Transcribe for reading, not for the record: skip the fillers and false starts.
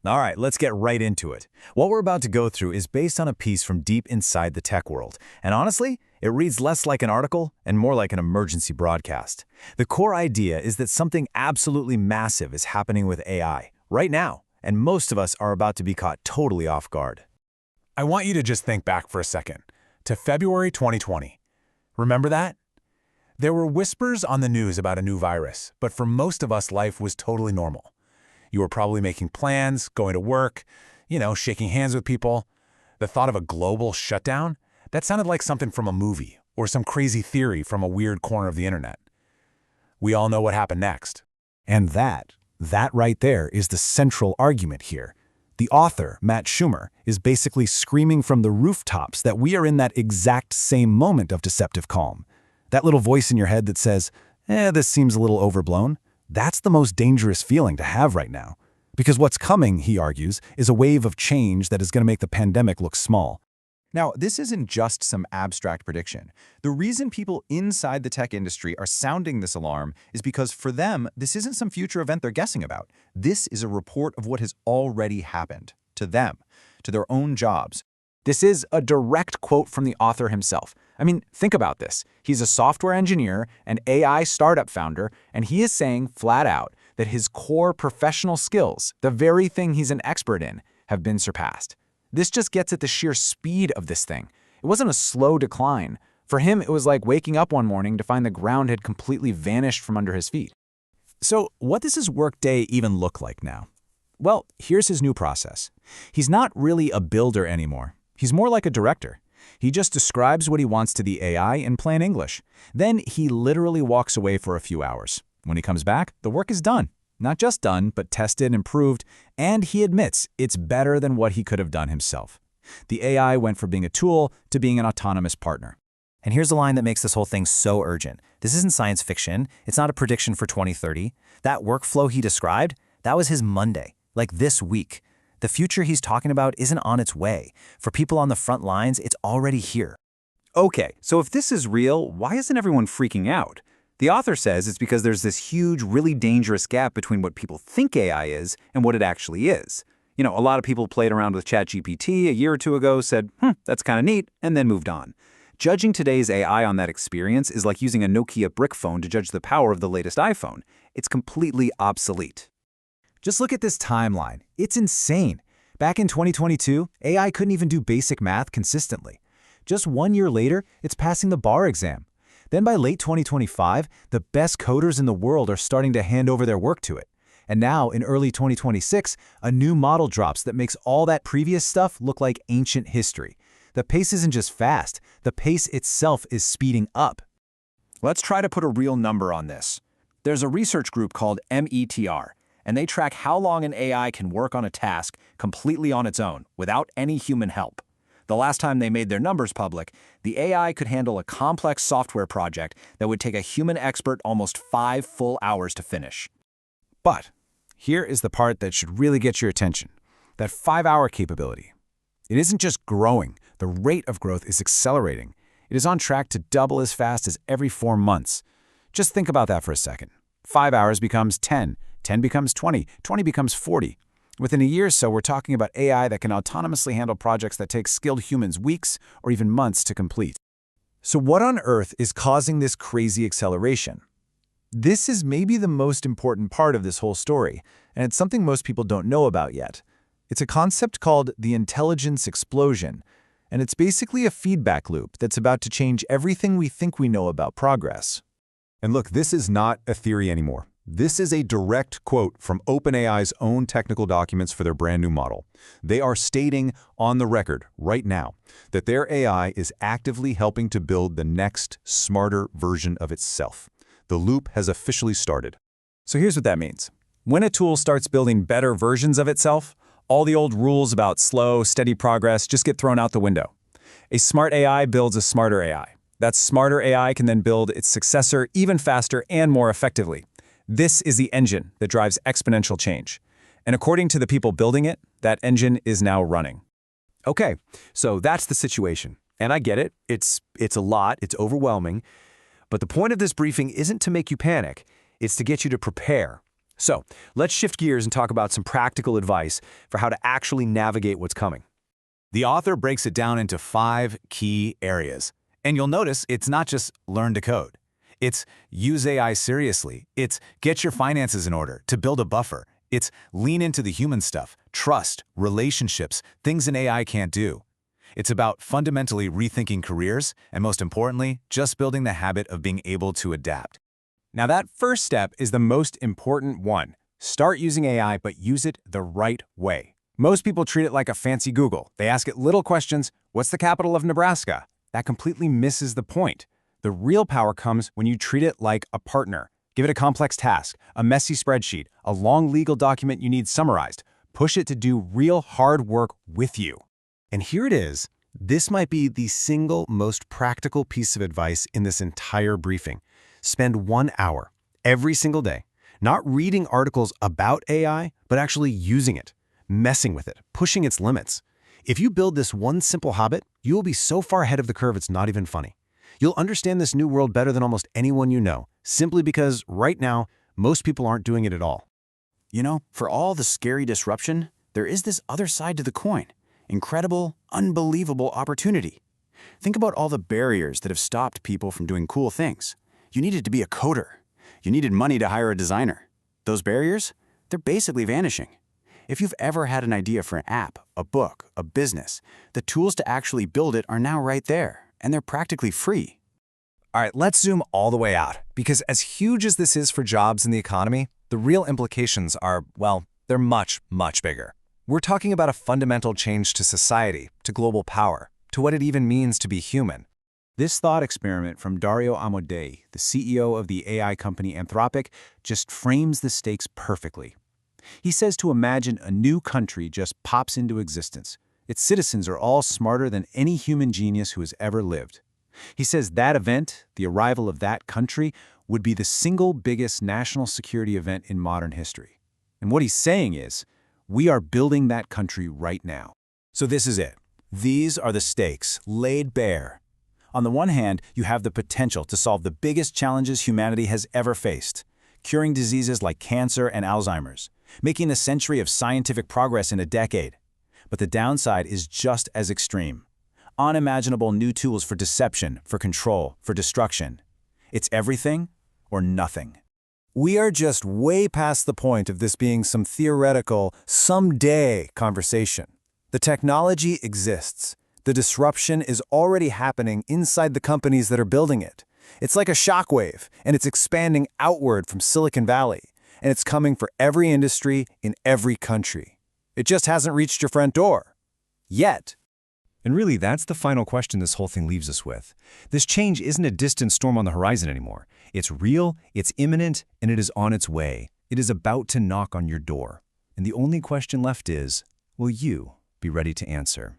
All right, let's get right into it. What we're about to go through is based on a piece from deep inside the tech world. And honestly, it reads less like an article and more like an emergency broadcast. The core idea is that something absolutely massive is happening with AI right now, and most of us are about to be caught totally off guard. I want you to just think back for a second to February 2020. Remember that? There were whispers on the news about a new virus, but for most of us, life was totally normal. You were probably making plans, going to work, shaking hands with people. The thought of a global shutdown? That sounded like something from a movie or some crazy theory from a weird corner of the internet. We all know what happened next. And that right there is the central argument here. The author, Matt Shumer, is basically screaming from the rooftops that we are in that exact same moment of deceptive calm. That little voice in your head that says, this seems a little overblown. That's the most dangerous feeling to have right now. Because what's coming, he argues, is a wave of change that is going to make the pandemic look small. Now, this isn't just some abstract prediction. The reason people inside the tech industry are sounding this alarm is because for them, this isn't some future event they're guessing about. This is a report of what has already happened to them, to their own jobs. This is a direct quote from the author himself. I mean, think about this. He's a software engineer, an AI startup founder, and he is saying flat out that his core professional skills, the very thing he's an expert in, have been surpassed. This just gets at the sheer speed of this thing. It wasn't a slow decline. For him, it was like waking up one morning to find the ground had completely vanished from under his feet. So what does his workday even look like now? Well, here's his new process. He's not really a builder anymore. He's more like a director. He just describes what he wants to the AI in plain English. Then he literally walks away for a few hours. When he comes back, the work is done. Not just done, but tested, improved, and he admits it's better than what he could have done himself. The AI went from being a tool to being an autonomous partner. And here's the line that makes this whole thing so urgent. This isn't science fiction. It's not a prediction for 2030. That workflow he described, that was his Monday, like this week. The future he's talking about isn't on its way. For people on the front lines, it's already here. Okay, so if this is real, why isn't everyone freaking out? The author says it's because there's this huge, really dangerous gap between what people think AI is and what it actually is. A lot of people played around with ChatGPT a year or two ago, said, that's kind of neat, and then moved on. Judging today's AI on that experience is like using a Nokia brick phone to judge the power of the latest iPhone. It's completely obsolete. Just look at this timeline. It's insane. Back in 2022, AI couldn't even do basic math consistently. Just 1 year later, it's passing the bar exam. Then by late 2025, the best coders in the world are starting to hand over their work to it. And now, in early 2026, a new model drops that makes all that previous stuff look like ancient history. The pace isn't just fast, the pace itself is speeding up. Let's try to put a real number on this. There's a research group called METR, and they track how long an AI can work on a task completely on its own, without any human help. The last time they made their numbers public, the AI could handle a complex software project that would take a human expert almost 5 full hours to finish. But here is the part that should really get your attention. That 5-hour capability. It isn't just growing. The rate of growth is accelerating. It is on track to double as fast as every 4 months. Just think about that for a second. 5 hours becomes 10. 10 becomes 20. 20 becomes 40. Within a year or so, we're talking about AI that can autonomously handle projects that take skilled humans weeks or even months to complete. So what on earth is causing this crazy acceleration? This is maybe the most important part of this whole story, and it's something most people don't know about yet. It's a concept called the intelligence explosion, and it's basically a feedback loop that's about to change everything we think we know about progress. And look, this is not a theory anymore. This is a direct quote from OpenAI's own technical documents for their brand new model. They are stating on the record right now that their AI is actively helping to build the next, smarter version of itself. The loop has officially started. So here's what that means. When a tool starts building better versions of itself, all the old rules about slow, steady progress just get thrown out the window. A smart AI builds a smarter AI. That smarter AI can then build its successor even faster and more effectively. This is the engine that drives exponential change. And according to the people building it, that engine is now running. Okay, so that's the situation. And I get it. It's a lot. It's overwhelming. But the point of this briefing isn't to make you panic. It's to get you to prepare. So, let's shift gears and talk about some practical advice for how to actually navigate what's coming. The author breaks it down into 5 key areas. And you'll notice it's not just learn to code. It's use AI seriously. It's get your finances in order to build a buffer. It's lean into the human stuff, trust, relationships, things an AI can't do. It's about fundamentally rethinking careers and, most importantly, just building the habit of being able to adapt. Now that first step is the most important one. Start using AI, but use it the right way. Most people treat it like a fancy Google. They ask it little questions. What's the capital of Nebraska? That completely misses the point. The real power comes when you treat it like a partner. Give it a complex task, a messy spreadsheet, a long legal document you need summarized. Push it to do real hard work with you. And here it is. This might be the single most practical piece of advice in this entire briefing. Spend 1 hour every single day, not reading articles about AI, but actually using it, messing with it, pushing its limits. If you build this one simple habit, you will be so far ahead of the curve it's not even funny. You'll understand this new world better than almost anyone you know, simply because right now, most people aren't doing it at all. You know, for all the scary disruption, there is this other side to the coin. Incredible, unbelievable opportunity. Think about all the barriers that have stopped people from doing cool things. You needed to be a coder. You needed money to hire a designer. Those barriers, they're basically vanishing. If you've ever had an idea for an app, a book, a business, the tools to actually build it are now right there, and they're practically free. All right, let's zoom all the way out, because as huge as this is for jobs in the economy, the real implications are, well, they're much, much bigger. We're talking about a fundamental change to society, to global power, to what it even means to be human. This thought experiment from Dario Amodei, the CEO of the AI company Anthropic, just frames the stakes perfectly. He says to imagine a new country just pops into existence. Its citizens are all smarter than any human genius who has ever lived. He says that event, the arrival of that country, would be the single biggest national security event in modern history. And what he's saying is, we are building that country right now. So this is it. These are the stakes, laid bare. On the one hand, you have the potential to solve the biggest challenges humanity has ever faced, curing diseases like cancer and Alzheimer's, making a century of scientific progress in a decade. But the downside is just as extreme. Unimaginable new tools for deception, for control, for destruction. It's everything or nothing. We are just way past the point of this being some theoretical, someday conversation. The technology exists. The disruption is already happening inside the companies that are building it. It's like a shockwave, and it's expanding outward from Silicon Valley, and it's coming for every industry in every country. It just hasn't reached your front door. Yet. And really, that's the final question this whole thing leaves us with. This change isn't a distant storm on the horizon anymore. It's real, it's imminent, and it is on its way. It is about to knock on your door. And the only question left is, will you be ready to answer?